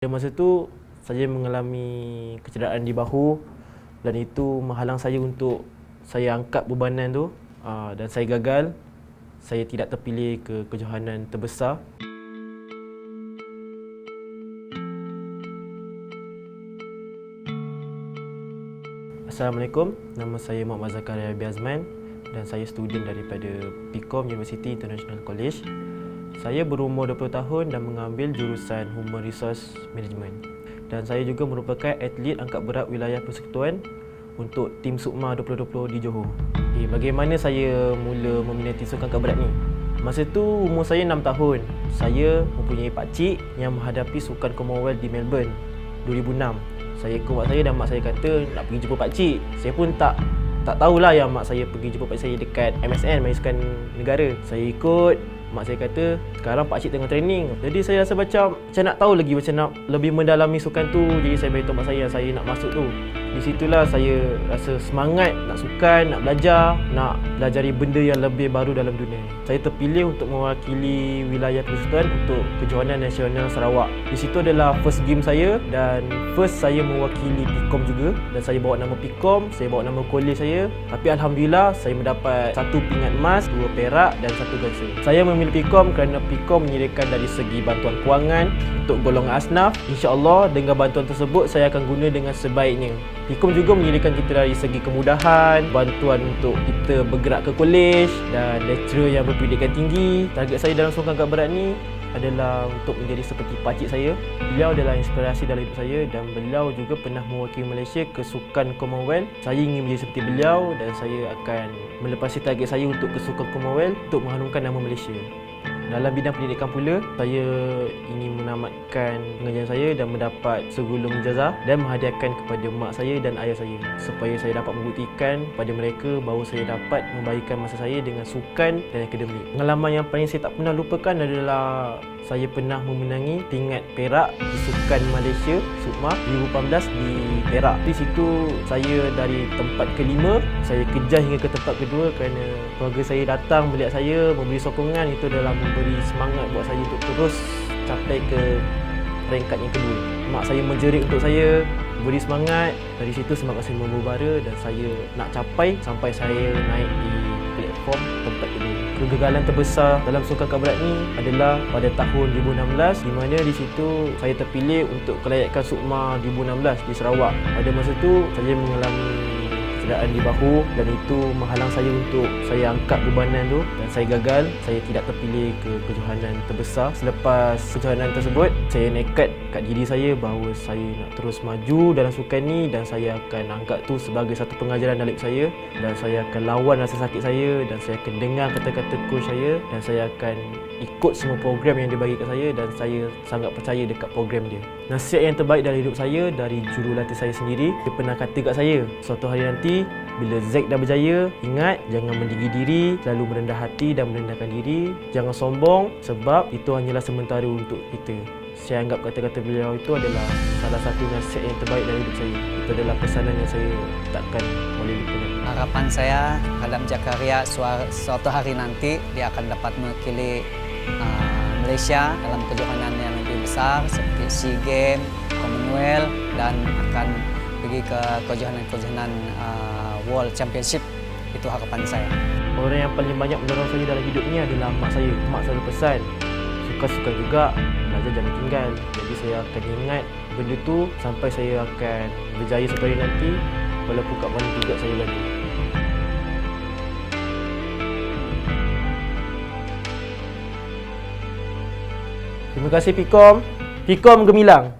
Pada masa tu, saya mengalami kecederaan di bahu dan itu menghalang saya untuk saya angkat bebanan tu, dan saya gagal. Saya tidak terpilih ke kejohanan terbesar. Assalamualaikum, nama saya Muhammad Zakaria Abi Azman dan saya student daripada PIKOM University International College. Saya berumur 20 tahun dan mengambil jurusan Human Resource Management. Dan saya juga merupakan atlet angkat berat wilayah persekutuan untuk tim Sukma 2020 di Johor. Bagaimana saya mula meminati sukan angkat berat ni? Masa tu umur saya 6 tahun. Saya mempunyai pakcik yang menghadapi sukan Commonwealth di Melbourne 2006. Saya ikut mak saya dan mak saya kata nak pergi jumpa pakcik. Saya pun tak tahulah yang mak saya pergi jumpa pakcik saya dekat MSN, Majlis Sukan Negara. Saya ikut. Mak saya kata, sekarang pakcik tengah training. Jadi saya rasa macam nak tahu lagi, macam nak lebih mendalami sukan tu. Jadi saya beritahu mak saya nak masuk tu. Di situlah saya rasa semangat nak sukan, nak belajari benda yang lebih baru dalam dunia. Saya terpilih untuk mewakili wilayah persekutuan untuk kejohanan nasional Sarawak. Di situ adalah first game saya dan first saya mewakili PIKOM juga. Dan saya bawa nama PIKOM, saya bawa nama kolej saya. Tapi Alhamdulillah saya mendapat 1 pingat emas, 2 perak dan 1 gangsa. Saya memilih PIKOM kerana PIKOM menyediakan dari segi bantuan kewangan untuk golongan asnaf. InsyaAllah dengan bantuan tersebut saya akan guna dengan sebaiknya. PIKOM juga menyediakan kita dari segi kemudahan, bantuan untuk kita bergerak ke kolej dan lecturer yang berpendidikan tinggi. Target saya dalam sukan angkat berat ni adalah untuk menjadi seperti pakcik saya. Beliau adalah inspirasi dalam hidup saya dan beliau juga pernah mewakili Malaysia ke sukan Commonwealth. Saya ingin menjadi seperti beliau dan saya akan melepasi target saya untuk ke sukan Commonwealth untuk mengharumkan nama Malaysia. Dalam bidang pendidikan pula, saya ingin menamatkan pengajian saya dan mendapat segulung ijazah dan menghadiahkan kepada mak saya dan ayah saya supaya saya dapat membuktikan pada mereka bahawa saya dapat membahagikan masa saya dengan sukan dan akademik. Pengalaman yang paling saya tak pernah lupakan adalah saya pernah memenangi pingat perak di Sukan Malaysia Sukma 2018 di Perak. Di situ saya dari tempat ke-5, saya kejar hingga ke tempat kedua kerana keluarga saya datang melihat saya, memberi sokongan. Itu adalah memberi semangat buat saya untuk terus capai ke peringkat yang kedua. Mak saya menjerit untuk saya, beri semangat. Dari situ semangat saya membara dan saya nak capai sampai saya naik di platform tempat kedua. Kegagalan terbesar dalam sukan angkat berat ni adalah pada tahun 2016 di mana di situ saya terpilih untuk kelayakan Sukma 2016 di Sarawak. Pada masa tu saya mengalami kecederaan di bahu dan itu menghalang saya untuk saya angkat bebanan tu dan saya gagal. Saya tidak terpilih ke kejohanan terbesar. Selepas kejohanan tersebut, saya nekat kat diri saya bahawa saya nak terus maju dalam sukan ni dan saya akan anggap tu sebagai satu pengajaran dalam hidup saya dan saya akan lawan rasa sakit saya dan saya akan dengar kata-kata coach saya dan saya akan ikut semua program yang dia bagi kat saya dan saya sangat percaya dekat program dia. Nasihat yang terbaik dalam hidup saya dari jurulatih saya sendiri, dia pernah kata kat saya, suatu hari nanti bila Zack dah berjaya, ingat jangan meninggi diri, selalu merendah hati dan merendahkan diri. Jangan sombong sebab itu hanyalah sementara untuk kita. Saya anggap kata-kata beliau itu adalah salah satu nasihat yang terbaik dalam hidup saya. Itu adalah pesanan yang saya takkan boleh lupakan. Harapan saya Adam Zakaria suatu hari nanti dia akan dapat mewakili Malaysia dalam kejohanan yang lebih besar seperti SEA Games, Commonwealth dan akan pergi ke kejohanan World Championship. Itu harapan saya. Orang yang paling banyak mendorong saya dalam hidup ni adalah mak saya. Mak selalu pesan, suka-suka juga, belajar jangan tinggal. Jadi saya akan ingat benda tu sampai saya akan berjaya suatu hari nanti walaupun kat mana juga saya berada. Terima kasih PIKOM. PIKOM Gemilang.